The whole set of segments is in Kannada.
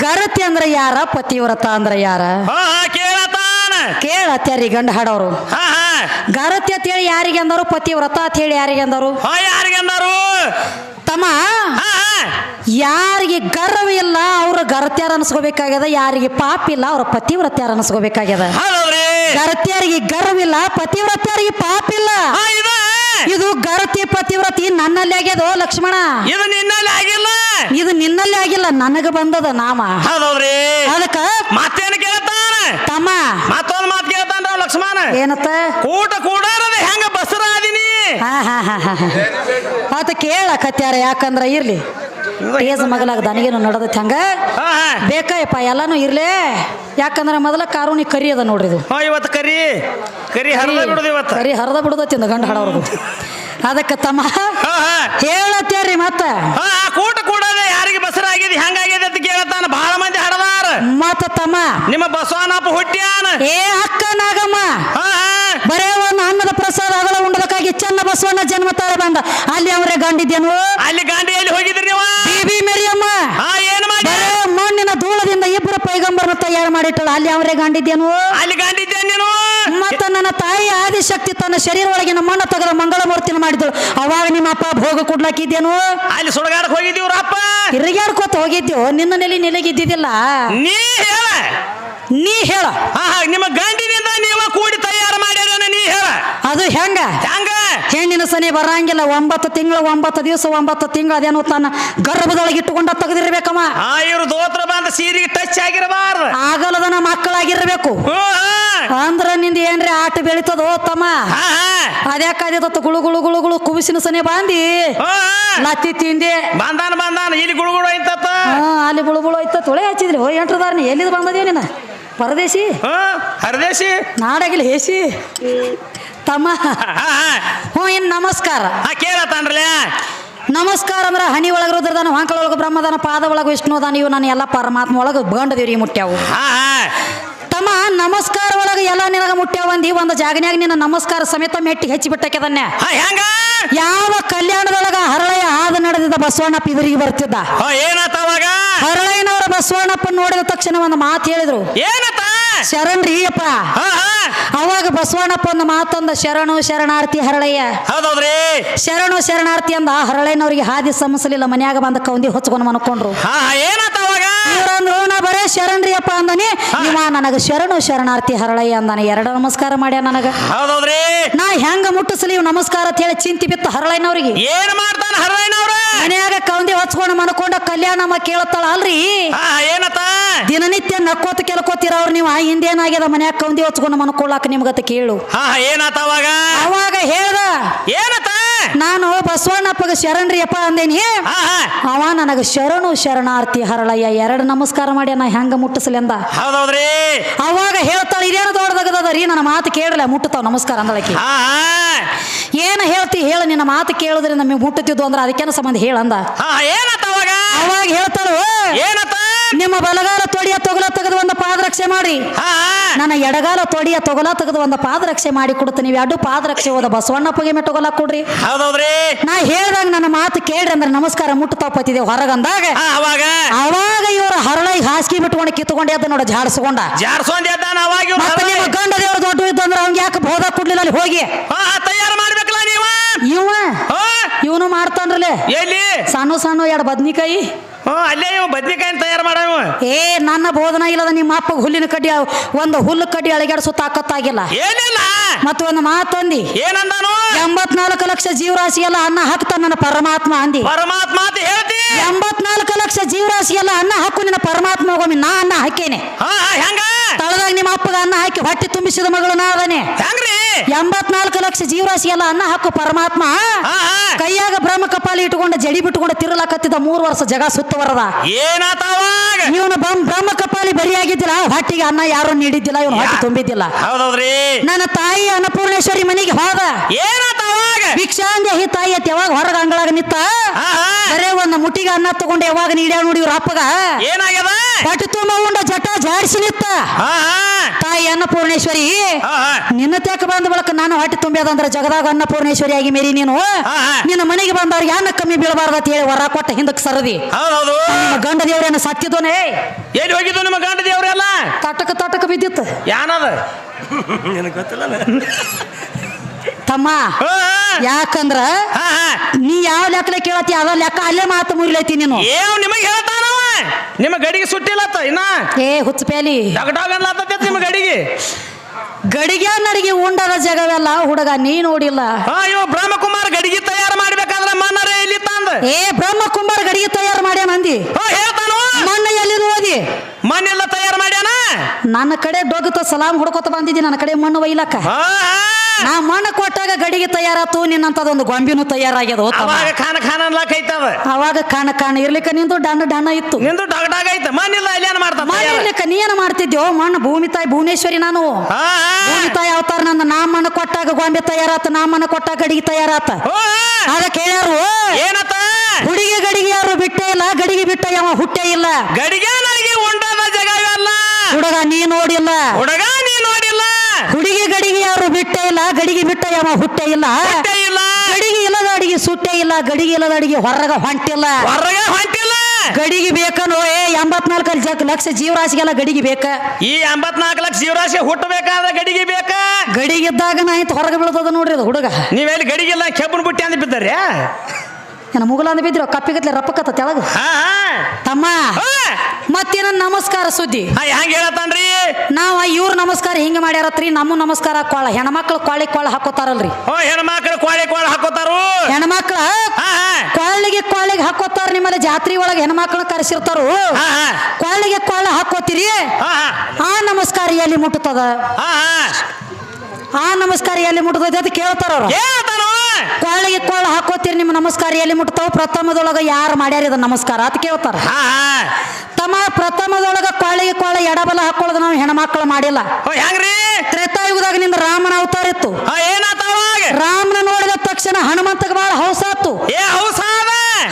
ಗರತಿ ಅಂದ್ರ ಯಾರ ಪತಿವ್ರತ ಅಂದ್ರ ಯಾರ ಕೇಳತಾನ ಕೇಳತ್ಯಾರಿ ಗಂಡ ಹಾಡೋರು ಗರತಿ ಅಂತ ಹೇಳಿ ಯಾರಿಗೆ ಅಂದರು ಪತಿವ್ರತ ಅಂತ ಹೇಳಿ ಯಾರಿಗೆ ಅಂದರು ಯಾರಿಗೆ ಅಂದರು ತಮ್ಮ ಯಾರಿಗೆ ಗರ್ವಿಲ್ಲ ಅವ್ರ ಗರತ್ಯಾರ ಅನ್ಸ್ಕೋಬೇಕಾಗ್ಯದ ಯಾರಿಗೆ ಪಾಪ ಇಲ್ಲ ಅವ್ರ ಪತಿವ್ರತ್ಯಾರ ಅನ್ಸ್ಕೋಬೇಕಾಗ್ಯದ ಗರತ್ಯಾರಿಗೆ ಗರ್ವಿಲ್ಲ ಪತಿವ್ರತ್ಯಾರಿಗೆ ಪಾಪ ಇಲ್ಲ ಇದು ಗರತಿ ಪತಿವ್ರತಿ ನನ್ನಲ್ಲಿ ಆಗ್ಯದ ಲಕ್ಷ್ಮಣ ಇದು ನಿನ್ನಲ್ಲಿ ಆಗಿಲ್ಲ ಇದು ನಿನ್ನಲ್ಲಿ ಆಗಿಲ್ಲ ನನಗ ಬಂದದ ನಾಮ ಹೌದೌದ್ರಿ ಅದಕ್ಕ ಮತ್ತೇನು ಕೇಳ್ತಾನ ತಮ್ಮ ಮತ್ತೊಂದು ಮಾತು ಕೇಳ್ತಾನ ಲಕ್ಷ್ಮಣ ಏನತ್ತ ಕೂಟ ಕೂಡಾರದ ಹೆಂಗ ಬಸರ ಆದಿನಿ ಆತ ಕೇಳಕತ್ಯಾರ ಯಾಕಂದ್ರ ಇರ್ಲಿ ಏಜ್ ಮಗಲಾಗ ದನಿಗೇನು ನಡದೈತಿ ಹಂಗ ಬೇಕಾಯಪ್ಪ ಎಲ್ಲಾನು ಇರ್ಲೇ ಯಾಕಂದ್ರ ಮೊದಲ ಕಾರುಣಿ ಕರಿ ಅದ ನೋಡ್ರಿ ಇದು ಇವತ್ತು ಕರಿ ಹರಿದ ಬಿಡುದು ಇವತ್ತು ಕರಿ ಹರಿದ ಬಿಡುದತಿ ಗಂಡ ಹಾಡೋರ್ದು ಅದಕ್ಕೆ ತಮ್ಮ ಹೇಳತ್ತೇರಿ ಮತ್ತ ಕೂಟ ಕೂಡದ ಯಾರಿಗೆ ಬಸರ ಆಗಿದೆ ಹೆಂಗಾಗಿದೆ ಅಂತ ಕೇಳತಾನ ಬಹಳ ಮಂದಿ ಹಾಡದಾರ ಮತ್ತ ತಮ್ಮ ನಿಮ್ಮ ಬಸವನಪ್ಪ ಹುಟ್ಟ್ಯಾನ ಏ ಅಕ್ಕ ನಾಗಮ್ಮ ಬರೇ ಒಂದು ಅನ್ನದ ಪ್ರಸಾದ ಅಗಳ ಉಂಡದಕ್ಕಾಗಿ ಚೆನ್ನ ಬಸವಣ್ಣ ಜನ್ಮ ತಾಳೆ ಬಂದ ಅಲ್ಲಿ ಅವರೇ ಗಂಡಿದ್ದೇನು ಅಲ್ಲಿ ಗಾಂಡಿ ಎಲ್ಲಿ ಹೋಗಿದ್ರಿ ನೀವು ಬಿಬಿ ಮೇರಿಯಮ್ಮ ಏನು ಮಾಡಿ ಮಣ್ಣಿನ ಧೂಳದಿಂದ ಇಬ್ಬರು ಪೈಗಂಬರ್ನ ತಯಾರು ಮಾಡಿಟ್ಟಳು ಅಲ್ಲಿ ಅವರೇ ಗಂಡಿದ್ದೇನು ಅಲ್ಲಿ ಗಾಂಡಿದ್ದೆ ನೀನು ಮತ್ತ ನನ್ನ ತಾಯಿ ಆದಿಶಕ್ತಿ ತನ್ನ ಶರೀರ ಒಳಗಿನ ಮಣ್ಣ ತೆಗೆದ ಮಂಗಳ ಮೂರ್ತಿನ ಮಾಡಿದಳು ಅವಾಗ ನಿಮ್ಮ ಅಪ್ಪ ಭೋಗ ಕೊಡ್ಲಾಕಿದ್ದೇನು ಅಲ್ಲಿ ಸುಡಗಾಡಕ್ ಹೋಗಿದ್ದೀವ್ರಪ್ಪ ತಿರುಗಾಡ್ಕೋತ ಹೋಗಿದ್ದೇವು ನಿನ್ನ ನೆಲೆಗಿದ್ದಿದ್ದಿಲ್ಲ ನೀ ಹೇಳ ನಿಮ್ಮ ಗಂಡಿನಿಂದ ನೀವ ಕೂಡಿ ತಯಾರು ಮಾಡ್ಯಾರ ನೀ ಹೇಳ ಅದು ಹೆಂಗ ಹೆಣ್ಣಿನ ಸನಿ ಬರಂಗಿಲ್ಲ 9 ತಿಂಗಳು 9 ದಿವಸ 9 ತಿಂಗಳು ಅದೇನು ತನ್ನ ಗರ್ಭದೊಳಗೆ ಇಟ್ಟುಕೊಂಡ ತೆಗೆದಿರ್ಬೇಕಮ್ಮ ಇವ್ರು ದೋತ್ರ ಬಂದ ಸೀರೆಗೆ ಟಚ್ ಆಗಿರಬಾರ್ದು ಆಗಲದ ನಮ್ಮ ಮಕ್ಕಳಾಗಿರ್ಬೇಕು ಅಂದ್ರ ನಿಂದ ಏನ್ರಿ ಆಟ ಬೆಳಿತದೋ ತಮ್ಮ ಅದ್ಯಾಕಾದಿತ್ತ ಗುಳು ಗುಳು ಗುಳು ಗುಳು ಕುಬಿಸಿನ ಸನಿ ಬಾಂದಿ ಲತ್ತಿ ತಿಂದೆ ಬಂದಾನ ಇಲ್ಲಿ ಗುಳುಗುಳು ಐತ ಅಲ್ಲಿ ಗುಳು ಗುಳು ಐತ ತೊಳೆ ಹಚ್ಚಿದ್ರಿ ಹೋ ಎಂಟ್ರದಾರ್ನಿ ಎಲ್ಲಿದ್ ಬಂದದೇವ ನೀನ ಪರದೇಶಿ ಹರದೇಶಿ ನಾಡಾಗಿಲ್ಲ ಹೇಸಿ ತಮ್ಮ ಇನ್ ನಮಸ್ಕಾರ ಕೇಳತಾನ್ರಲ್ಲ ನಮಸ್ಕಾರ ಅಂದ್ರ ಹನಿ ಒಳಗ ರುದ್ರದಾನ ಹೊಂಕಳ ಒಳಗ ಬ್ರಹ್ಮದಾನ ಪಾದ ಒಳಗ ವಿಷ್ಣುದಾನ ಇವು ನಾನು ಎಲ್ಲ ಪರಮಾತ್ಮ ಒಳಗ ಗಂಡದೇವ್ರಿಗೆ ಮುಟ್ಟ್ಯಾವು ತಮ್ಮ ನಮಸ್ಕಾರ ಒಳಗ ಎಲ್ಲ ನಿನಗ ಮುಟ್ಟ್ಯಾವಂದಿ ಒಂದು ಜಾಗನ್ಯಾಗ ನಿನ್ನ ನಮಸ್ಕಾರ ಸಮೇತ ಮೆಟ್ಟಿ ಹೆಚ್ಚಿ ಬಿಟ್ಟಕ್ಕೆದನ್ನೇ ಯಾವ ಕಲ್ಯಾಣದೊಳಗ ಹರಳೆಯ ಹಾದು ನಡೆದಿದ್ದ ಬಸವಣ್ಣಪ್ಪ ಇದರಿಗೆ ಬರ್ತಿದ್ದ ಹರಳಯ್ಯನವರ ಬಸವಣ್ಣಪ್ಪ ನೋಡಿದ ತಕ್ಷಣ ಒಂದು ಮಾತು ಹೇಳಿದ್ರು ಶರಣ್ರಿ ಅಪ್ಪ ಅವಾಗ ಬಸವಣ್ಣಪ್ಪ ಒಂದು ಮಾತಂದ ಶರಣು ಶರಣಾರ್ಥಿ ಹರಳಯ್ಯ ಶರಣು ಶರಣಾರ್ಥಿ ಅಂದ ಹರಳಯ್ಯನವ್ರಿಗೆ ಹಾದಿ ಸಮಸ್ಯಲಿಲ್ಲ ಮನ್ಯಾಗ ಬಂದ ಕೌಂದಿ ಹೊಚ್ಕೊಂಡು ಮನ್ಕೊಂಡ್ರು ಇವ್ರಂದ್ರು ನಾ ಬರೇ ಶರಣ್ರಿ ಅಪ್ಪ ಅಂದನಿ ಇವ ನನಗ ಶರಣು ಶರಣಾರ್ಥಿ ಹರಳಯ್ಯ ಅಂದಾನೆ 2 ನಮಸ್ಕಾರ ಮಾಡ್ಯ ನನಗ ನಾ ಹೆಂಗ ಮುಟ್ಟಿಸಲಿ ಇವ್ ನಮಸ್ಕಾರ ಅಂತ ಹೇಳಿ ಚಿಂತಿ ಬಿತ್ತು ಹರಳಯ್ಯನವ್ರಿಗೆ ಏನ್ ಮಾಡ್ತಾನ ಹರಳಯ್ಯನವ್ರ ಮನ್ಯಾಗ ಕೌಂದಿ ಹೊಚ್ಕೊಂಡು ಮನ್ಕೊಂಡ ಕಲ್ಯಾಣಮ್ಮ ಕೇಳತ್ತಾಳ ಅಲ್ರಿ ಏನತ್ತ ದಿನನಿತ್ಯ ನಕ್ಕೋತ ಕೆಲ್ಕೋತಿರವ್ರು ನೀವು ಹಿಂದೇನಾಗ್ಯದ ಮನ್ಯಾಗ ಕೌಂದಿ ಹೊಚ್ಕೊಂಡು ಮನ್ಕೊಳ್ಳಾಕ ನಿಮ್ಗತ್ತ ಕೇಳು ಏನತ್ತ ಅವಾಗ ಹೇಳ್ದ ಏನತ್ತ ನಾನು ಬಸವಣ್ಣಪ್ಪಗ ಶರಣ್ರಿ ಅಪ್ಪ ಅಂದೇನಿ ಅವ ನನಗ ಶರಣು ಶರಣಾರ್ಥಿ ಹರಳಯ್ಯ 2 ನಮಸ್ಕಾರ ಮಾಡಿ ನಾ ಹೆಂಗ ಮುಟ್ಟಿಸ್ಲಿ ಅಂದ ಅವಾಗ ಹೇಳ್ತಾಳ ಇದೇನು ದೊಡ್ಡದಾಗದರಿ ನನ್ನ ಮಾತು ಕೇಳಲ್ಲ ಮುಟ್ಟತಾವ ನಮಸ್ಕಾರ ಅಂದಳಕಿ ಏನ ಹೇಳ್ತಿ ಹೇಳ ನಿನ್ನ ಮಾತು ಕೇಳುದ್ರಿಂದ ನಮಗೆ ಮುಟ್ಟುತ್ತಿದ್ದು ಅಂದ್ರ ಅದಕ್ಕೇನ ಸಂಬಂಧ ಹೇಳಂದ ಅವಾಗ ಹೇಳ್ತಾಳು ನಿಮ್ಮ ಬಲಗಾಲ ತೊಡಿಯ ತೊಗಲ ತೆಗೆದು ಒಂದು ಪಾದರಕ್ಷೆ ಮಾಡಿ ನನ್ನ ಎಡಗಾಲ ತೊಡಿಯ ತೊಗಲ ತೆಗೆದು ಒಂದು ಪಾದರಕ್ಷೆ ಮಾಡಿ ಕೊಡುತ್ತೆ ನೀವು 2 ಪಾದರಕ್ಷೆ ಹೋದ ಬಸವಣ್ಣಪ್ಪಗೆ ಮೆಟ್ಟೊಗಲ ಕೊಡ್ರಿ ನಾ ಹೇಳ್ದಾಗ ನನ್ನ ಮಾತು ಕೇಳ್ರಿ ಅಂದ್ರೆ ನಮಸ್ಕಾರ ಮುಟ್ಟತಾಪತ್ತಿದೆ ಹೊರಗಂದಾಗ ಅವಾಗ ಇವ್ರ ಹರಳೈ ಹಾಸಿಗೆ ಬಿಟ್ಕೊಂಡು ಕಿತ್ಕೊಂಡೆ ಅದ ನೋಡ ಜಾಡ್ಸ್ಕೊಂಡ ನಿಮ್ಮ ಗಂಡ ದೇವ್ರ ದೊಡ್ಡ ಇದ್ದಂದ್ರೆ ಅವ್ನಿಗೆ ಯಾಕೆ ಬೋಧ ಕೊಡ್ಲಿಲ್ಲ ಅಲ್ಲಿ ಹೋಗಿ ತಯಾರು ಮಾಡ್ಬೇಕಲ್ಲ ನೀವು ಇವನು ಮಾಡ್ತಾನ್ರಲ್ಲೇ ಎಲ್ಲಿ ಸಣ್ಣ 2 ಬದ್ನಿಕಾಯಿ ಅಲ್ಲೇ ಇವ್ ಬದ್ನಿಕಾಯಿ ತಯಾರು ಮಾಡವ ನನ್ನ ಬೋಧನ ಇಲ್ಲದ ನಿಮ್ಮ ಅಪ್ಪ ಹುಲ್ಲಿನ ಕಡ್ಡಿ ಒಂದು ಹುಲ್ಲು ಕಡ್ಡಿ ಅಳಗಾಡಿಸೋ ತಾಕತ್ತಾಗಿಲ್ಲ ಮತ್ತ ಒಂದು ಮಾತಂದಿ ಏನಂದಾನು 84 ಲಕ್ಷ ಜೀವರಾಶಿಗೆಲ್ಲ ಅನ್ನ ಹಾಕ್ತಾನ ನನ್ನ ಪರಮಾತ್ಮ ಅಂದಿ ಪರಮಾತ್ಮ ಅಂತ ಹೇಳ್ತಿ 84 ಲಕ್ಷ ಜೀವರಾಶಿಗೆಲ್ಲ ಅನ್ನ ಹಾಕು ನಿನ್ನ ಪರಮಾತ್ಮ ಹೋಗೊಮ್ಮೆ ನಾ ಅನ್ನ ಹಾಕೇನೆ ಹೆಂಗ ತಳದಾಗ ನಿಮ್ಮ ಅಪ್ಪಗ ಅನ್ನ ಹಾಕಿ ಹೊಟ್ಟೆ ತುಂಬಿಸಿದ ಮಗಳು ನಾ ಅದನೆ 84 ಲಕ್ಷ ಜೀವರಾಶಿಗೆಲ್ಲ ಅನ್ನ ಹಾಕು ಪರಮಾತ್ಮ ಕೈಯಾಗ ಬ್ರಹ್ಮ ಕಪಾಲಿ ಇಟ್ಕೊಂಡು ಜಡಿ ಬಿಟ್ಕೊಂಡು ತಿರುಲಾಕತ್ತಿದ್ದ 3 ವರ್ಷ ಜಗ ಸುತ್ತವರದ ಇವನು ಬ್ರಹ್ಮ ಕಪಾಲಿ ಬರಿಯಾಗಿದ್ದಿಲ್ಲ ಹೊಟ್ಟಿಗೆ ಅನ್ನ ಯಾರು ನೀಡಿದ್ದಿಲ್ಲ ಇವನು ಹೊಟ್ಟೆ ತುಂಬಿದ್ದಿಲ್ಲ ನನ್ನ ತಾಯಿ ಅನ್ನಪೂರ್ಣೇಶ್ವರಿ ಮನೆಗೆ ಹೋದ ಭಿಕ್ಷಾಂಗ ಹಿ ತಾಯಿ ಅತ್ ಯಾವಾಗ ಹೊರಗ ಅಂಗಳಾಗ ನಿತ್ತ ಬರೇ ಒಂದು ಮುಟ್ಟಿಗೆ ಅನ್ನ ತಗೊಂಡು ಯಾವಾಗ ನೀಡ್ಯಾವ ನೋಡಿ ಇವ್ರ ಅಪ್ಪಗ ಹೊಟ್ಟೆ ತುಂಬ ಉಂಡ ಜಟ ಜಾಡಿಸಿ ನಿತ್ತ ಹಾ ತಾಯಿ ಅನ್ನಪೂರ್ಣೇಶ್ವರಿ ನಿನ್ನ ತೆಕ್ಕ ಬಂದ ಬಳಕ ನಾನು ಹೊಟ್ಟೆ ತುಂಬ್ಯದಂದ್ರ ಜಗದಾಗ ಅನ್ನಪೂರ್ಣೇಶ್ವರಿ ಆಗಿ ಮೇರಿ ನೀನು ನಿನ್ನ ಮನೆಗೆ ಬಂದವ್ರಿಗೆ ಯಾನ ಕಮ್ಮಿ ಬೀಳಬಾರ್ದು ಅಂತ ಹೇಳಿ ವರ ಕೊಟ್ಟ ಹಿಂದಕ್ಕೆ ಸರದಿ ಹೌದೌದು ನಿಮ್ಮ ಗಂಡ ದೇವ್ರೇನ ಸತ್ತಿದ್ದೋನೆ ಎಲ್ಲಿ ಹೋಗಿದ್ದು ನಿಮ್ಮ ಗಂಡ ದೇವ್ರೆಲ್ಲ ತಟಕ ಬಿದ್ದಿತ್ತು ಯಾನದ ನಿನಗೆ ಗೊತ್ತಿಲ್ಲ ತಮ್ಮ ಯಾಕಂದ್ರ ನೀ ಯಾವ ಲೆಕ್ಕಲೆ ಕೇಳತಿ ಅದ ಲೆಕ್ಕ ಅಲ್ಲೇ ಮಾತು ಮುರಿಲೈತಿ ನೀನು ನಿಮಗೆ ಹೇಳ್ತಾನವ ನಿಮ್ಮ ಗಡಿಗೆ ಸುಟ್ಟಿಲ್ಲತ್ತ ಇನ್ನ ಹುಚ್ಚ ಪೇಲಿ ಡಗಡಾಗನ್ಲತ್ತ ನಿಮ್ಮ ಗಡಿಗೆ ಗಡಿಗೆ ನಡಿಗೆ ಉಂಡದ ಜಗವೆಲ್ಲ ಹುಡುಗ ನೀ ನೋಡಿಲ್ಲ ಇವ ಬ್ರಹ್ಮಕುಮಾರ್ ಗಡಿಗೆ ತಯಾರು ಮಾಡ್ಬೇಕಾದ್ರೆ ಮನ್ನರೇ ಇಲ್ಲಿ ತಂದ ಬ್ರಹ್ಮಕುಮಾರ್ ಗಡಿಗೆ ತಯಾರು ಮಾಡ್ಯ ಮಂದಿ ಹೇಳ್ತಾನು ಮಣ್ಣ ಎಲ್ಲಿ ಓದಿ ಮಣ್ಣೆಲ್ಲ ತಯಾರು ಮಾಡ್ಯಾನ ನನ್ನ ಕಡೆ ಡೊಗ್ತ ಸಲಾಮ್ ಹುಡ್ಕೋತ ಬಂದಿದ್ದಿ ನನ್ನ ಕಡೆ ಮಣ್ಣು ಒಯ್ಲಕ್ಕ ನಾ ಮಣ್ಣು ಕೊಟ್ಟಾಗ ಗಡಿಗೆ ತಯಾರಾತು ನಿನ್ನಂತದೊಂದು ಗೊಂಬಿನೂ ತಯಾರಾಗ್ಯದ ಅವಾಗ ಕಾಣ ಇರ್ಲಿಕ್ಕ ನಿಂದು ಡಣ್ಣ ಇತ್ತು ನಿಂದು ಡಗಡಾಗ ಐತ ಮಣ್ಣಿಲ್ಲ ಇಲ್ಲಿ ಮಾಡ್ತಾ ನೀ ಏನ ಮಾಡ್ತಿದ್ಯೋ ಮಣ್ಣು ಭೂಮಿ ತಾಯಿ ಭುವನೇಶ್ವರಿ ನಾನು ಭೂಮಿ ತಾಯಿ ಅವತಾರ ನಂದ ನಾ ಮಣ್ಣು ಕೊಟ್ಟಾಗ ಗೊಂಬೆ ತಯಾರಾತ ನಾ ಮಣ್ಣು ಕೊಟ್ಟಾಗ ಗಡಿಗೆ ತಯಾರಾತ ಅದಕ್ಕೆ ಹೇಳ್ಯಾರು ಏನತ್ತ ಹುಡುಗಿ ಗಡಿಗೆ ಯಾರು ಬಿಟ್ಟೇ ಇಲ್ಲ ಗಡಿಗೆ ಬಿಟ್ಟ ಯಾವ ಹುಟ್ಟೇ ಇಲ್ಲ ಗಡಿಗೆ ನನಗೆ ಉಂಟಾದ ಜಗವೆಲ್ಲ ಹುಡುಗ ನೀ ನೋಡಿಲ್ಲ ಹುಡುಗಿ ಗಡಿಗೆ ಯಾರು ಬಿಟ್ಟೇ ಇಲ್ಲ ಗಡಿಗೆ ಬಿಟ್ಟ ಯಾವ ಹುಟ್ಟೇ ಇಲ್ಲ ಗಡಿಗೆ ಇಲ್ಲದ ಅಡಿಗೆ ಸುಟ್ಟೇ ಇಲ್ಲ ಗಡಿಗೆ ಇಲ್ಲದ ಅಡಿಗೆ ಹೊರಗ ಹೊಂಟಿಲ್ಲ ಗಡಿಗೆ ಬೇಕನೋ 84 ಲಕ್ಷ ಜೀವರಾಶಿಗೆಲ್ಲ ಗಡಿಗೆ ಬೇಕ ಈ 84 ಲಕ್ಷ ಜೀವರಾಶಿ ಹುಟ್ಟಬೇಕಾದ್ರೆ ಗಡಿಗೆ ಬೇಕ ಗಡಿಗಿದ್ದಾಗ ನಾ ಇಂತ ಹೊರಗೆ ಬೀಳ್ತದ ನೋಡ್ರಿ ಅದು ಹುಡುಗ ನೀವೆಲ್ಲಿ ಗಡಿಗೆಲ್ಲ ಕೆಬ್ಬನ್ ಬುಟ್ಟಿ ಅಂದ ಬಿದ್ದಾರ್ಯಾ ಏನ ಮುಗಲ ಅಂದ ಬಿದ್ದಿರೋ ಕಪ್ಪಿಗತ್ಲೆ ರಪ್ಪಕತ್ತ ತೆಳಗ ತಮ್ಮ ಮತ್ತೇನ ನಮಸ್ಕಾರ ಸುದ್ದಿ ಹೆಂಗ ಹೇಳತ್ತಾನ್ರಿ ನಾವ ಇವ್ರ ನಮಸ್ಕಾರ ಹಿಂಗ ಮಾಡ್ಯಾರತ್ರಿ ನಮ್ಮ ನಮಸ್ಕಾರ ಕೊಳ್ಳ ಹೆಣ್ಮಕ್ಳು ಕೊಳ್ಳ ಹಾಕೋತಾರಲ್ರಿ ಹೆಣ್ಮಕ್ಳು ಕೊಳ್ಳ ಹಾಕೋತಾರು ಹೆಣ್ಮಕ್ಳ ಕೊಳ್ಳಿಗೆ ಹಾಕೋತಾರ ನಿಮ್ಮಲ್ಲಿ ಜಾತ್ರೆ ಒಳಗೆ ಹೆಣ್ಮಕ್ಳು ಕರೆಸಿರ್ತಾರು ಕೊಳ್ಳ ಹಾಕೋತೀರಿ ಆ ನಮಸ್ಕಾರ ಎಲ್ಲಿ ಮುಟ್ಟುತ್ತದ ಆ ನಮಸ್ಕಾರ ಎಲ್ಲಿ ಮುಟ್ಟದ ಅಂತ ಕೇಳ್ತಾರ ಅವ್ರು ಕೊಳ್ಳ ಹಾಕೋತೀರಿ ನಿಮ್ಮ ನಮಸ್ಕಾರ ಎಲ್ಲಿ ಮುಟ್ತಾವ ಪ್ರಥಮದೊಳಗ ಯಾರು ಮಾಡ್ಯಾರ ಇದ ನಮಸ್ಕಾರ ಅಂತ ಕೇಳ್ತಾರ ತಮ್ಮ ಪ್ರಥಮದೊಳಗ ಕೊಳ್ಳ ಎಡಬಲ ಹಾಕೊಳ್ಳೋದು ನಾವು ಹೆಣ್ಮಕ್ಳು ಮಾಡಿಲ್ಲ ತ್ರೇತಾಯುಗದಾಗ ನಿಂದ ರಾಮನ ಅವತಾರ ಇತ್ತು ರಾಮನ ನೋಡಿದ ತಕ್ಷಣ ಹನುಮಂತಗ ಬಾಳ ಹೌಸಾತು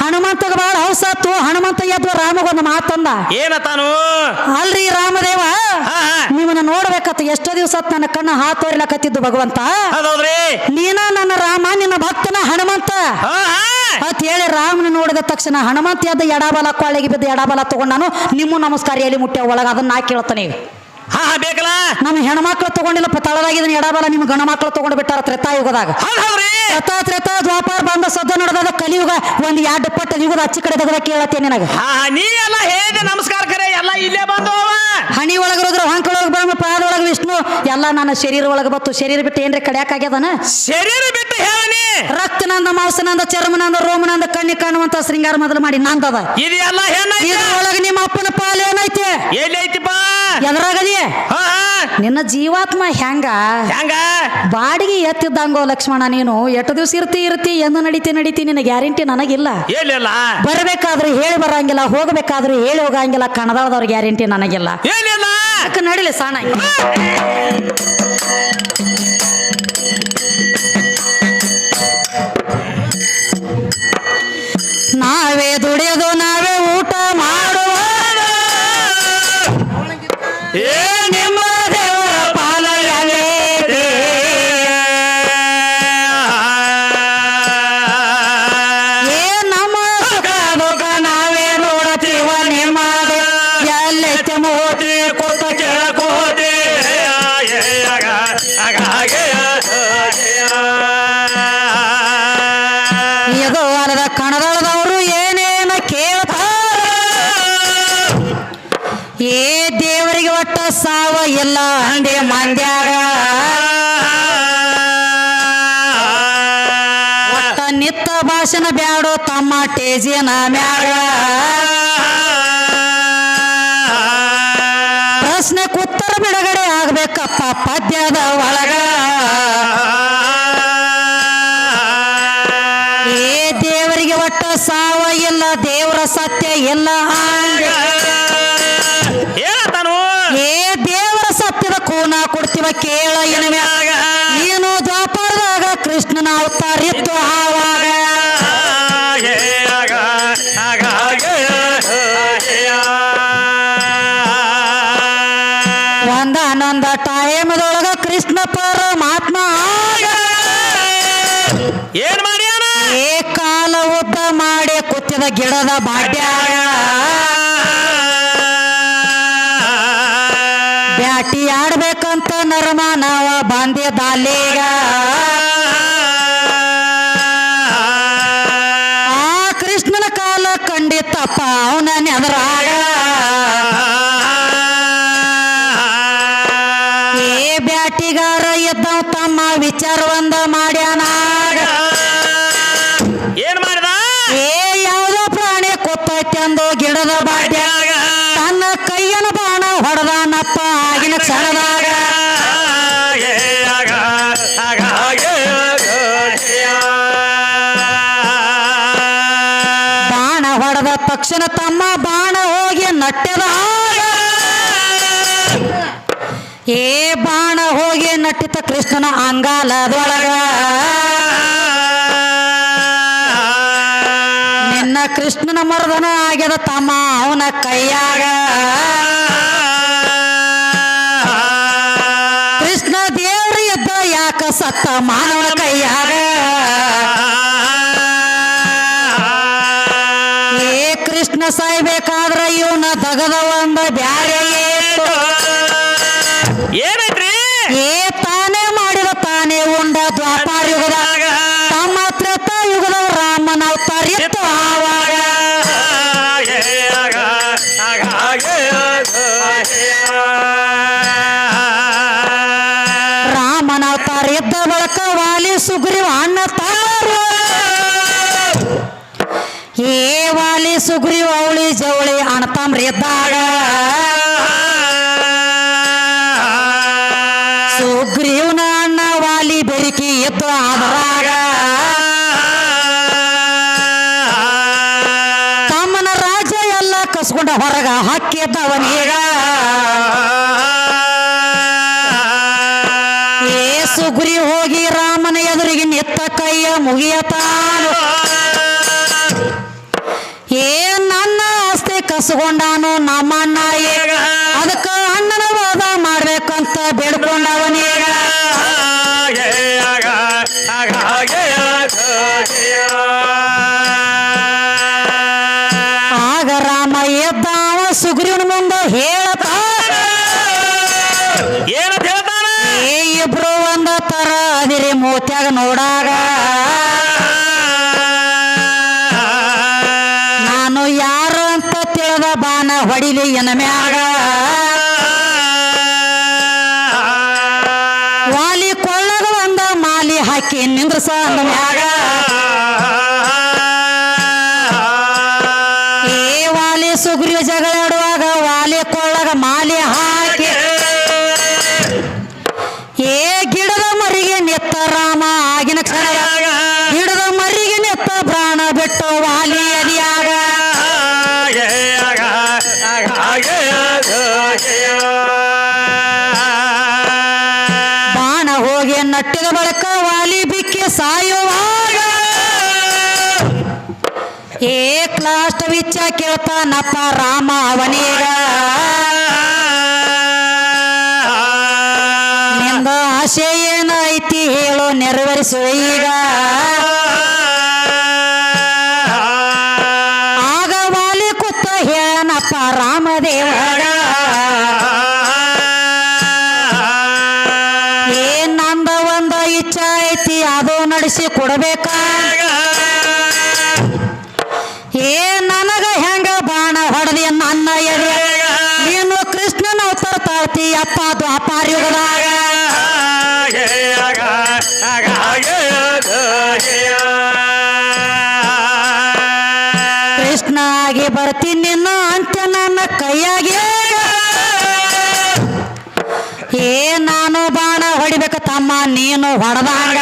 ಹನುಮಂತಗ ಬಾಳ ಹೌಸಾತು ಹನುಮಂತ ಎದ್ವ ರಾಮಗೊಂದು ಮಾತಂದ ಏನತಾನು ಅಲ್ರಿ ರಾಮದೇವ ನಿಮ್ಮನ್ನ ನೋಡ್ಬೇಕತ್ತ ಎಷ್ಟೋ ದಿವಸ ನನ್ನ ಕಣ್ಣ ಹಾತೋರಿಲಕತ್ತಿದ್ದು ಭಗವಂತ ನೀನ ನನ್ನ ರಾಮ ನಿನ್ನ ಭಕ್ತನ ಹನುಮಂತ ಅಂತ ಹೇಳಿ ರಾಮನ ನೋಡಿದ ತಕ್ಷಣ ಹನುಮಂತ ಎದ್ದ ಎಡಬಲ ಕೊಳ್ಳಿಗೆ ಬಿದ್ದ ಎಡಬಲ ತಗೊಂಡಾನು ನಿಮ್ಮ ನಮಸ್ಕಾರ ಎಲ್ಲಿ ಮುಟ್ಟ್ಯ ಒಳಗ ಅದನ್ನ ನಾ ಕೇಳ್ತಾನೆ ಬೇಕಲ್ಲ ನಮ್ಮ ಹೆಣ್ಮಕ್ಳು ತಗೊಂಡಿಲ್ಲಪ್ಪ ತಳದಾಗಿದ್ದನ ಎಡಬಲ ನಿಮ್ ಗಣ ಮಕ್ಳು ತಗೊಂಡು ಬಿಟ್ಟಾರ ತ್ರೇತಾಯುಗದಾಗ ತ್ರೇತಾ ದ್ವಾಪಾರ ಬಂದ ಸದ್ದ ನಡೆದ ಕಲಿಯುಗ ಒಂದ್ 2 ಪಟ್ಟ ಯುಗದ ಅಚ್ಚಿ ಕಡೆ ತೆಗೆದ ಕೇಳತ್ತೆ ನಿನಗ ನೀ ಎಲ್ಲ ಹೇಳಿದೆ ನಮಸ್ಕಾರ ಕರೆ ಎಲ್ಲ ಇಲ್ಲೇ ಬಂದು ಹಣಿ ಒಳಗ ರುದ್ರ ಹೊಂಕಳೊಳಗ ಬ್ರಹ್ಮ ಪಾದೊಳಗ ವಿಷ್ಣು ಎಲ್ಲ ನನ್ನ ಶರೀರ ಒಳಗ ಬತ್ತು ಶರೀರ ಬಿಟ್ಟು ಏನ್ರಿ ಕಡ್ಯಾಕ ಆಗ್ಯದನ ಶರೀರ ಬಿಟ್ಟು ಹೇಳಿ ರಕ್ತನಂದ ಮಾಂಸನಂದ ಚರ್ಮನಂದ ರೋಮನಂದ ಕಣ್ಣಿ ಕಾಣುವಂತ ಶೃಂಗಾರ ಮೊದಲು ಮಾಡಿ ನಂದದ ಇದೆಲ್ಲ ಒಳಗ ನಿಮ್ಮ ಅಪ್ಪನ ಪಾಲ ಏನೈತೆ ಎಲ್ಲಿ ಐತಿಪ್ಪ ಎದ್ರಾಗದಿ ನಿನ್ನ ಜೀವಾತ್ಮ ಹೆಂಗ ಬಾಡಿಗೆ ಎತ್ತಿದ್ದಂಗೋ ಲಕ್ಷ್ಮಣ ನೀನು ಎಷ್ಟು ದಿವಸ ಇರ್ತಿ ಎಂದು ನಡೀತಿ ನಿನ್ನ ಗ್ಯಾರಂಟಿ ನನಗಿಲ್ಲ ಬರ್ಬೇಕಾದ್ರೆ ಹೇಳಿ ಬರಂಗಿಲ್ಲ ಹೋಗ್ಬೇಕಾದ್ರೆ ಹೇಳಿ ಹೋಗಂಗಿಲ್ಲ ಕನ್ನಡದವ್ರ ಗ್ಯಾರಂಟಿ ನನಗಿಲ್ಲ ನಡಿಲಿ ಸಾಣ ನಾವೇ ದುಡಿಯೋದು ನಾವೇ ಊಟ ಮಾಡುವ ನಿಮ್ಮ ದೇವರ ಪಾಲನೆ ನಮ್ಮ ಸುಖ ದುಃಖ ನಾವೇ ನೋಡತೀವ ನಿಮ್ಮ ಎಲ್ಲೈತೆ ಮೋದಿ ಕೊಟ್ಟ ಕೇಳಕೋದಿ ಇದು ಅಲ್ಲದ ಕಣದಳದವರು ಏನೇನ ಕೇಳ್ತಾರ ಏ ದೇವರಿಗೆ ಒಟ್ಟ ಸಾವ ಇಲ್ಲ ಅಂದೆ ಮಂದ್ಯಾಗ ಒಟ್ಟ ನಿತ್ತ ಭಾಷಣ ಬ್ಯಾಡೋ ತಮ್ಮ ಟೇಜಿನ ಮ್ಯಾಗ ಪ್ರಶ್ನೆಗೆ ಉತ್ತರ ಬಿಡುಗಡೆ ಆಗ್ಬೇಕಪ್ಪ ಪದ್ಯದ ಒಳಗ ಏ ದೇವರಿಗೆ ಒಟ್ಟ ಸಾವ ಇಲ್ಲ ದೇವರ ಸತ್ಯ ಇಲ್ಲ ಏ ದೇವರ ಸತ್ಯದ ಕೂನ ಕೊಡ್ತೀವ ಕೇಳ ಇನ್ಮ್ಯಾಗ ನೀನು ದ್ವಾಪರದಾಗ ಕೃಷ್ಣನ ಅವತಾರ ಇತ್ತು ಆವಾಗ ಒಂದ ಟೈಮದೊಳಗ ಕೃಷ್ಣ ಪರಮಾತ್ಮ ಏನ್ ಮಾಡ್ಯಾನ ಏ ಕಾಲ ಉದ್ದ ಮಾಡಿ ಕುತ್ತಿದ ಗಿಡದ ಬಾಡ್ಯ ಬ್ಯಾಟಿ ಆಡ್ಬೇಕಂತ ನರಮಾನವ ಬಂದಿದ್ದಾಲೀಗ ಆ ಕೃಷ್ಣನ ಕಾಲ ಕಂಡಿತ್ತಪ್ಪ ಅವನ ನೆದರಾಗ ಏ ಬ್ಯಾಟಿಗಾರ ಇದ್ದವ ತಮ್ಮ ವಿಚಾರ ಒಂದ ಮಾಡ್ಯಾನಾಗ ಏನ್ ಮಾಡ್ದ ಏ ಯಾವುದೋ ಪ್ರಾಣಿ ಕೂತೈತೆಂದು ಗಿಡದ ಬಾಡ್ಯಾಗ ತನ್ನ ಕೈಯನ ಬಾಣ ಹೊಡೆದಾನಪ್ಪ ಆಗಿನ ಕ್ಷಣದಾಗ ಬಾಣ ಹೊಡೆದ ತಕ್ಷಣ ತಮ್ಮ ಬಾಣ ಹೋಗಿ ನಟ್ಟೆದಾಗ ಏ ಬಾಣ ಹೋಗಿ ನಟ್ಟಿತ ಕೃಷ್ಣನ ಅಂಗಾಲದೊಳಗ ನಿನ್ನ ಕೃಷ್ಣನ ಮರ್ದನ ಆಗ್ಯದ ತಮ್ಮ ಅವನ ಕೈಯಾಗ ಕೃಷ್ಣ ದೇವ್ರ ಎದ್ದ ಯಾಕ ಸತ್ತ ಮಾನವನ ಕೈಯಾಗ ಏ ಕೃಷ್ಣ ಸಾಯ್ಬೇಕಾದ್ರ ಇವನ ದಗದ ಒಂದ ಬ್ಯಾರೆ ಏನೈತ್ರಿ ಏ ತಾನೇ ಮಾಡಿದ ತಾನೇ ಉಂಡ ದ್ವಾಪಾರ ಯುಗದಾಗ ತಮ್ಮ ತ್ರೇತ ಯುಗದ ರಾಮನ ಅವತಾರ ಇತ್ತು ಆವಾಗ ರಾಮನ ಅವತಾರ ಇದ್ದ ಬಳಕ ವಾಲಿ ಸುಗ್ರೀವ ಅಣ್ಣ ತಾರು ಏ ವಾಲಿ ಸುಗ್ರೀವ ಅವಳಿ ಜವಳಿ ಅಣ್ಣ ಇದ್ದಾಗ ಸುಗ್ರೀವನ ಅಣ್ಣ ವಾಲಿ ಬೆರಿಕಿ ಎದ್ದು ಆದರಾಗ ತಮ್ಮನ ರಾಜ ಎಲ್ಲ ಕಸ್ಕೊಂಡ ಹೊರಗ ಹಾಕಿದ್ದವನೀಗ ಏ ಸುಗ್ರೀವ್ ಹೋಗಿ ರಾಮನ ಎದುರಿಗೆ ನಿತ್ತ ಕೈಯ ಮುಗಿಯತಾನು ಏ ನನ್ನ ಆಸ್ತಿ ಕಸ್ಕೊಂಡಾನು ನಮ್ಮಣ್ಣ ಈಗ ಅದಕ್ಕ ಅಣ್ಣನ ವಾದ ಮಾಡ್ಬೇಕಂತ ಬೇಡ್ಕೊಂಡವನೀಗ ಆಗ ರಾಮ ಎದ್ದಾವ ಸುಗ್ರೀವನ ಮುಂದೆ ಹೇಳತಾನ ಏನಂತ ಹೇಳ್ತಾನ ಏ ಇಬ್ರು ಒಂದ ತರ ಅದಿರಿ ಮೂತ್ಯಾಗ ನೋಡಾಗ ನಾನು ಯಾರು ಅಂತ ತಿಳಿದ ಬಾನ ಹೊಡಿಲಿ ಎನ ಮ್ಯಾಗ ವಾಲಿ ಕೊಳ್ಳಗ ಒಂದ ಮಾಲಿ ಹಾಕಿ ನಿಂದ್ರಸ ಅಂದ ಮ್ಯಾಗ ಏ ವಾಲಿ ಸುಗ್ರೀವ ಜಗಳಾಡುವಾಗ ವಾಲಿ ಕೊಳ್ಳಗ ಮಾಲಿ ಹಾಕಿ ಏ ಗಿಡದ ಮರಿಗೆ ನೆತ್ತ ರಾಮ ಆಗಿನ ಕ್ಷಣ ಗಿಡದ ಮರಿಗೆ ನೆತ್ತ ಪ್ರಾಣ ಬಿಟ್ಟು ವಾಲಿ ಅದಿಯಾಗ ಬಾಣ ಹೋಗಿ ನಟ್ಟಿದ ಬಳಕ ವಾಲಿ ಬಿಕ್ಕಿ ಸಾಯುವಾಗ ಏ ಕ್ಲಾಸ್ಟ್ ವಿಚ್ಚ ಕೇಳ್ತಾನಪ್ಪ ರಾಮ ಅವನೀಗ ನಿಂದ ಆಸೆ ಏನೈತಿ ಹೇಳು ನೆರವೇರಿಸು ಈಗ ಆಗ ವಾಲಿ ಕುತ್ತ ಹೇಳನಪ್ಪ ರಾಮದೇವರ ಏ ನಂದ ಒಂದ ಇಚ್ಛೆ ಐತಿ ಅದು ನಡೆಸಿ ಕೊಡಬೇಕ ಏ ನನಗ ಹೆಂಗ ಬಾಣ ಹೊಡೆದಿ ನನ್ನ ಎದೆ ನೀನು ಕೃಷ್ಣನ ಅವತಾರ ತಾಳ್ತಿ ಅಪ್ಪ ದ್ವಾಪಾರ ಯುಗದಾಗ ಕೃಷ್ಣ ಆಗಿ ಬರ್ತೀನಿ ನಿನ್ನ ಅಂತ್ಯ ನನ್ನ ಕೈಯಾಗೆ ಏ ನಾನು ಬಾಣ ಹೊಡಿಬೇಕ ತಮ್ಮ ನೀನು ಹೊಡೆದಾಗ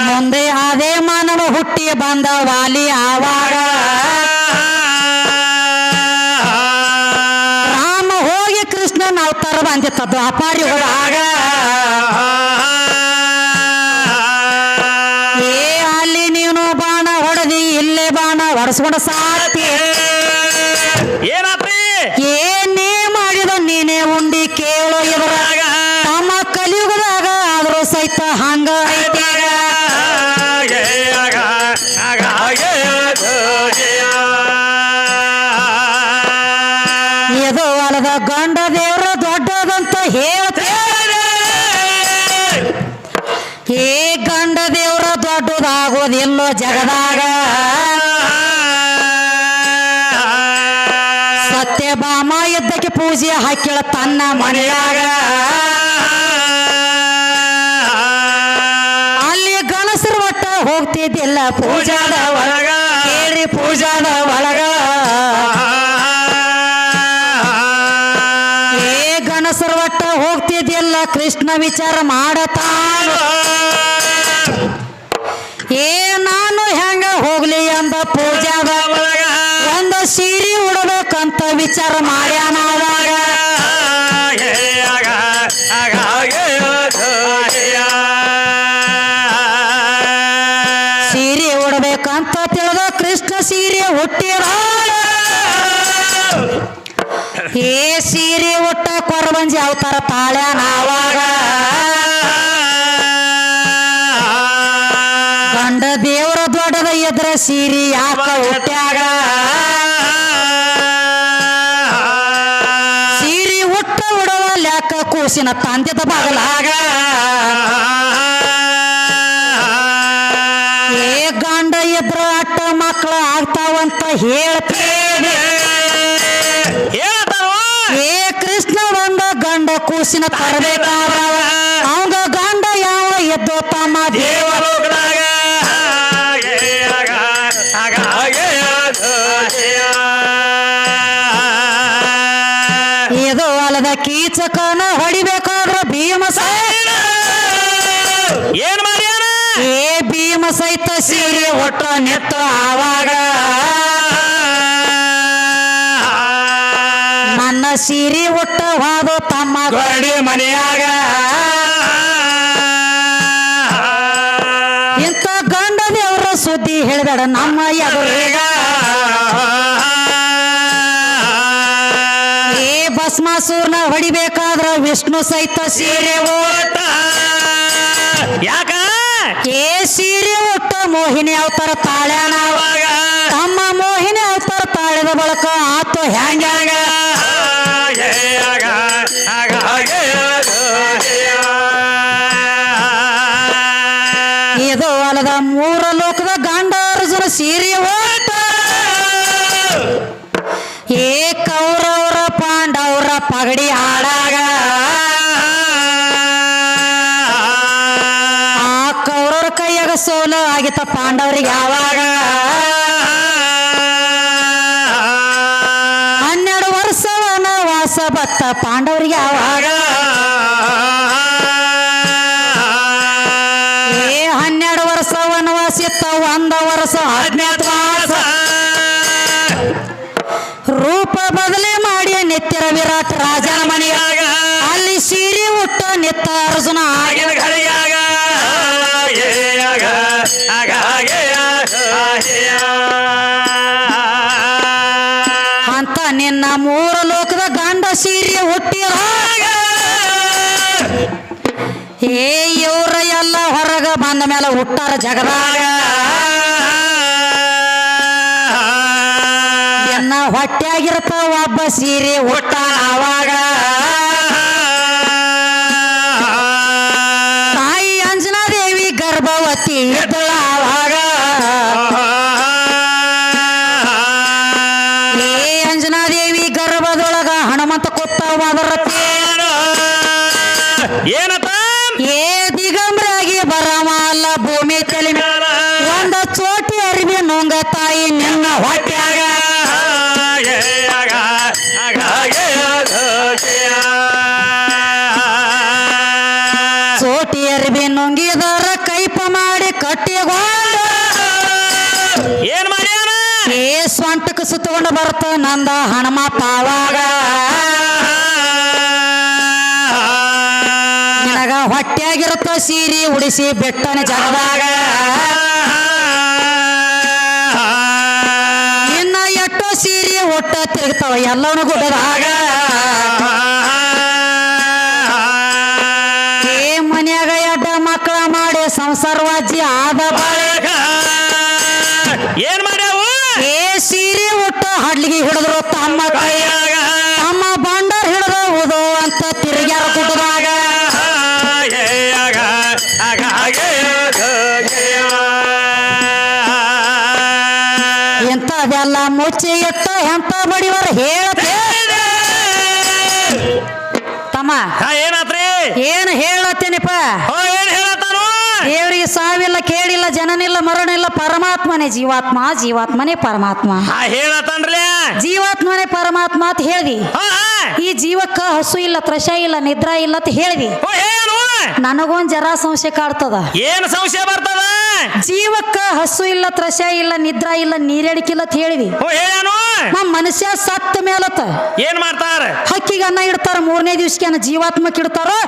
ಮುಂದೆ ಅದೇ ಮಾನವ ಹುಟ್ಟಿ ಬಂದ ವಾಲಿ ಆವಾಗ ರಾಮ ಹೋಗಿ ಕೃಷ್ಣನ ಅವತಾರ ಬಂದಿತ್ತ ದ್ವಾಪಾರ ಯುಗದಾಗ ಏ ಅಲ್ಲಿ ನೀನು ಬಾಣ ಹೊಡೆದಿ ಇಲ್ಲೇ ಬಾಣ ಹೊಡೆಸ್ಕೊಂಡ ಸಾತಿ ಏನಾತ್ರಿ ಏ ಬಾಮ ಎದ್ದಕ್ಕೆ ಪೂಜೆ ಹಾಕಿಳ ತನ್ನ ಮನೆಯಾಗ ಅಲ್ಲಿ ಗಣಸರ ಒಟ್ಟ ಹೋಗ್ತಿದ್ದಿಲ್ಲ ಪೂಜಾದ ಒಳಗ ಕೇಳಿ ಪೂಜಾದ ಒಳಗ ಗಣಸರ ಒಟ್ಟ ಹೋಗ್ತಿದ್ದಿಲ್ಲ ಕೃಷ್ಣ ವಿಚಾರ ಮಾಡತಾನ ನಾನು ಹೆಂಗ ಹೋಗ್ಲಿ ಎಂದ ಪೂಜಾದ ಒಳಗ ಒಂದು ಸೀರೆ ಉಡಬೇಕಂತ ವಿಚಾರ ಮಾಡ್ಯಾನ ಅವಾಗ ಸೀರೆ ಉಡಬೇಕಂತ ತಿಳಿದ ಕೃಷ್ಣ ಸೀರೆ ಹುಟ್ಟಿದ ಸೀರೆ ಉಟ್ಟ ಕೊರಬಂಜಿ ಅವತಾರ ತಾಳ್ಯಾನ ಅವಾಗ ಗಂಡ ದೇವರ ದೊಡ್ಡದ ಎದ್ರ ಸೀರೆ ಯಾಕ ಹುಟ್ಟ್ಯಾಗ ಸೀರೆ ಹುಟ್ಟ ಉಡವಲ್ಲ ಯಾಕ ಕೂಸಿನ ತಂದೆದ ಬಗಲಾಗ ಗಂಡ ಎದ್ರ ಅಟ್ಟ ಮಕ್ಕಳು ಆಗ್ತಾವಂತ ಹೇಳ್ತೇನೆ ಕೃಷ್ಣ ಬಂದ ಗಂಡ ಕೂಸಿನ ತರಬೇಕಾದ ಅವಂಗ ಗಂಡ ಯಾವ ಎದ್ದು ತಮ್ಮ ದೇವಲೋಕದಾಗ ಇದು ಅಲ್ಲದ ಕೀಚಕನ ಹೊಡಿಬೇಕಾದ್ರ ಭೀಮ ಏನ್ ಮಾಡ್ಯಾನ ಭೀಮ ಸಹಿತ ಸೀರೆ ಒಟ್ಟ ನೆತ್ತ ಆವಾಗ ನನ್ನ ಸೀರೆ ಒಟ್ಟ ಹೋದು ತಮ್ಮ ಗಡಿ ಮನೆಯಾಗ ಇಂಥ ಗಂಡ ದೇವರ ಸುದ್ದಿ ಹೇಳಿದಡ ನಮ್ಮ ಎದುರೀಗ ಭಸ್ಮಾಸೂರ್ನ ಹೊಡಿಬೇಕಾದ್ರ ವಿಷ್ಣು ಸಹಿತ ಸೀರೆ ಓಟ ಯಾಕ ಸೀರೆ ಒಟ್ಟ ಮೋಹಿನಿ ಅವತಾರ ತಾಳ್ಯಾನ ಅವಾಗ ತಮ್ಮ ಮೋಹಿನಿ ಅವತಾರ ತಾಳಿದ ಬಳಕ ಆತು ಹ್ಯಾಂಗ ಇದು ಅಲ್ಲದ ಮೂರ ಲೋಕದ ಗಂಡ ಅರ್ಜುನ ಸೀರೆ ಓಟ ಕೌರವರ ಪಾಂಡವರ ಪಗಡಿ ಆಡಾಗ ಆ ಕೌರವರ ಕೈಯಾಗ ಸೋಲು ಆಗಿತ್ತ ಪಾಂಡವರಿಗೆ ಯಾವಾಗ 12 ವರ್ಷ ವನವಾಸ ಬತ್ತ ಪಾಂಡವರಿಗೆ ಯಾವಾಗ 12 ವರ್ಷ ವನವಾಸ ಇತ್ತ 1 ವರ್ಷ ಅಜ್ಞಾತವಾಸ ರೂಪ ಬದಲಿ ಮಾಡಿ ನಿತ್ಯರ ವಿರಾಟ್ ರಾಜನ ಮನೆಯಾಗ ಅಲ್ಲಿ ಸೀರೆ ಉಟ್ಟ ನಿತ್ತ ಅರ್ಜುನ ಆಗಿನ ಘಳಿಯಾಗ ಅಂತ ನಿನ್ನ 3 ಲೋಕದ ಗಂಡ ಸೀರೆ ಹುಟ್ಟಿದಾಗ ಇವ್ರ ಎಲ್ಲ ಹೊರಗ ಬಂದ ಮೇಲೆ ಹುಟ್ಟಾರ ಜಗದಾಗ ಹೊಟ್ಟೆಯಾಗಿರ್ತ ಒಬ್ಬ ಸೀರೆ ಹುಟ್ಟ ಆವಾಗ ತಾಯಿ ಅಂಜನಾದೇವಿ ಗರ್ಭವತಿ ಇದ್ದಳ ಆವಾಗ ಅಂಜನಾದೇವಿ ಗರ್ಭದೊಳಗ ಹನುಮಂತ ಕೊತ್ತ ಅದರತಿ ಏನಪ್ಪ ದಿಗಂಬರಾಗಿ ಬರಮಲ್ಲ ಭೂಮಿ ತಲೆ ಒಂದು ಚೋಟಿ ಅರಿವಿ ನುಂಗ ತಾಯಿ ನಿನ್ನ ಹೊಟ್ಟ್ಯಾಗ ಚೋಟಿ ಅರಿವಿ ನುಂಗಿದರ ಕೈಪ ಮಾಡಿ ಕಟ್ಟಿಗೊಂಡ ಏನ್ ಮಾಡ್ಯಾನ ಸ್ವಂಟಕ್ಕೆ ಸುತ್ತಕೊಂಡು ಬರ್ತ ನಂದ ಹನುಮಪ್ಪ ಆವಾಗ ನಿನಗ ಹೊಟ್ಟೆಯಾಗಿರುತ್ತ ಸೀರೆ ಉಡಿಸಿ ಬೆಟ್ಟನ ಜಗದಾಗ ಇನ್ನ ಎಷ್ಟೋ ಸೀರೆ ಒಟ್ಟ ತಿರುಗ್ತಾವ ಎಲ್ಲವೂ ಗುಡ್ಡದಾಗ ಮನ್ಯಾಗ ಎಡ್ಡ ಮಕ್ಕಳ ಮಾಡಿ ಸಂಸಾರವಾಜಿ ಆದ ಬಳಿಕ ಏನ್ ಮಾಡ್ಯಾವು ಸೀರೆ ಒಟ್ಟ ಹಡ್ಲಿಗೆ ಹಿಡಿದ್ರು ತಮ್ಮ ಕೈಯಾಗ ತಮ್ಮ ಬಂಡರ್ ಹಿಡಿದು ಉದೋ ಅಂತ ತಿರುಗ್ಯಾರ ಗುಡ್ಡದಾಗ ಇಂಥದೆಲ್ಲ ಮುಚ್ಚಿ ಇಟ್ಟ ಎಂತ ಬಡಿವರ ಹೇಳ್ತೇನೆ ತಮ್ಮ ಏನಾತ್ರಿ ಏನು ಹೇಳತ್ತೇನಪ್ಪ ಏನ್ ಹೇಳತ್ತಾನು ದೇವರಿಗೆ ಸಾವಿಲ್ಲ ಕೇಳಿಲ್ಲ ಜನನಿಲ್ಲ ಮರಣ ಇಲ್ಲ ಪರಮಾತ್ಮನೇ ಜೀವಾತ್ಮ ಜೀವಾತ್ಮನೇ ಪರಮಾತ್ಮ ಹೇಳತ್ತನ್ರಿ ಜೀವಾತ್ಮನೇ ಪರಮಾತ್ಮ ಅಂತ ಹೇಳ್ದಿ ಈ ಜೀವಕ್ಕ ಹಸು ಇಲ್ಲ ತ್ರಷ ಇಲ್ಲ ನಿದ್ರಾ ಇಲ್ಲ ಅಂತ ಹೇಳ್ದಿ ಏನು ನನಗೊಂದ್ ಜರ ಸಂಶಯ ಕಾಡ್ತದ ಏನ್ ಸಂಶಯ ಬರ್ತದ ಜೀವಕ್ಕ ಹಸು ಇಲ್ಲ ತ್ರಷ ಇಲ್ಲ ನಿದ್ರಾ ಇಲ್ಲ ನೀರೇಡಿಕಿಲ್ಲ ಅಂತ ಹೇಳಿದಿ ಏನು ನಮ್ಮ ಮನುಷ್ಯ ಸತ್ತ ಮೇಲತ್ತ ಏನ್ ಮಾಡ್ತಾರ ಹಕ್ಕಿಗೆ ಅನ್ನ ಇಡ್ತಾರ 3ನೇ ದಿವ್ಸಕ್ಕೆ ಏನ ಜೀವಾತ್ಮಕ್ಕೆ ಇಡ್ತಾರೋ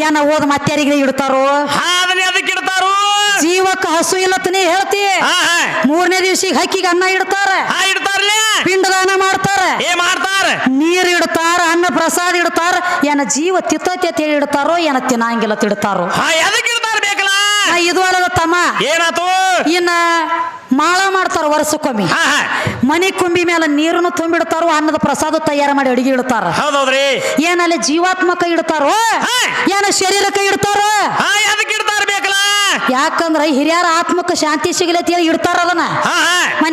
ಏನ ಓದ್ ಮತ್ಯಾರಿಗೆ ಇಡ್ತಾರೋ ಅದನ್ನ ಅದಕ್ಕೆ ಇಡ್ತಾರು ಜೀವಕ್ಕ ಹಸು ಇಲ್ಲತ್ತನೇ ಹೇಳ್ತಿ 3ನೇ ದಿವ್ಸಿಗೆ ಹಕ್ಕಿಗೆ ಅನ್ನ ಇಡ್ತಾರ ಇಡ್ತಾರಲ್ಲ ಪಿಂಡದಾನ ಮಾಡ್ತಾರ ಮಾಡ್ತಾರ ನೀರ್ ಇಡ್ತಾರ ಅನ್ನ ಪ್ರಸಾದ ಇಡ್ತಾರ ಏನ ಜೀವ ತಿತ್ತತಿ ಅಂತ ಹೇಳಿ ಇಡ್ತಾರೋ ಏನ ತಿನ್ನಂಗಿಲ್ಲ ತಿಡ್ತಾರೋ ಎದಕ್ಕೆ ಇಡ್ತಾರ ಬೇಕಲ್ಲ ಇದು ಅಲ್ಲದ ತಮ್ಮ ಏನಾತು ಇನ್ನ ಮಾಳ ಮಾಡ್ತಾರ ವರ್ಷಕ್ಕೊಮ್ಮೆ ಮನಿ ಕುಂಬಿ ಮೇಲೆ ನೀರನ್ನು ತುಂಬಿಡ್ತಾರೋ ಅನ್ನದ ಪ್ರಸಾದ ತಯಾರು ಮಾಡಿ ಅಡಿಗೆ ಇಡ್ತಾರ ಹೌದೌದ್ರಿ ಏನಲ್ಲಿ ಜೀವಾತ್ಮಕ ಇಡ್ತಾರೋ ಏನ ಶರೀರಕ್ಕೆ ಇಡ್ತಾರೋ ಅದಕ್ಕೆ ಇಡ್ತಾರ ಬೇಕಲ್ಲ ಯಾಕಂದ್ರ ಹಿರಿಯರ ಆತ್ಮಕ ಶಾಂತಿ ಸಿಗಲಿ ಅಂತ ಹೇಳಿ ಇಡ್ತಾರ ಅದನ್ನ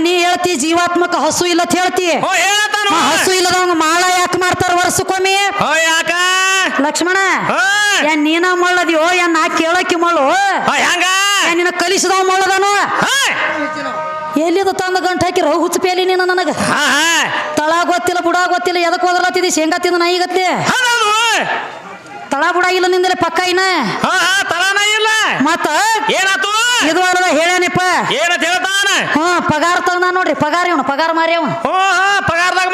ನೀ ಹೇಳ್ತಿ ಜೀವಾತ್ಮಕ ಹಸು ಇಲ್ಲ ಅಂತ ಹೇಳ್ತಿ ಹಸು ಇಲ್ಲದವಂಗ ಮಾಳ ಯಾಕೆ ಮಾಡ್ತಾರ ವರ್ಷಕ್ಕೊಮ್ಮೆ ಯಾಕ ಲಕ್ಷ್ಮಣ ಏನ್ ನೀನ ಮಳ್ಳದಿಯೋ ಏನ್ ನಾ ಕೇಳಕ್ಕೆ ಮಳ್ಳು ಹೆಂಗ ನಿನ್ನ ಕಲಿಸಿದವ ಮಳ್ಳದನು ಎಲ್ಲಿದ ತಂದ ಗಂಟು ಹಾಕಿರೋ ಹುಚ್ಚಪೇಲಿ ನೀನ ನನಗ ತಳ ಗೊತ್ತಿಲ್ಲ ಬುಡ ಗೊತ್ತಿಲ್ಲ ಎದಕ್ ಹೋದ್ರತ್ತಿದಿ ಶೇಂಗಾ ತಿಂದ ನಾಯಿಗತ್ಲೆ ತಳ ಬುಡ ಇಲ್ಲ ನಿಂದಲೇ ಪಕ್ಕ ಇನ್ನ ತಳನ ಇಲ್ಲ ಮತ್ತ ಏನಾತು ಇದು ಅಲ್ಲದ ಹೇಳ್ಯಾನಪ್ಪ ಏನಂತ ಹೇಳ್ತಾನ ಪಗಾರ ತಗದ ನೋಡ್ರಿ ಪಗಾರ ಇವನು ಪಗಾರ ಮಾರಿ ಅವ ಪಗಾರದಾಗ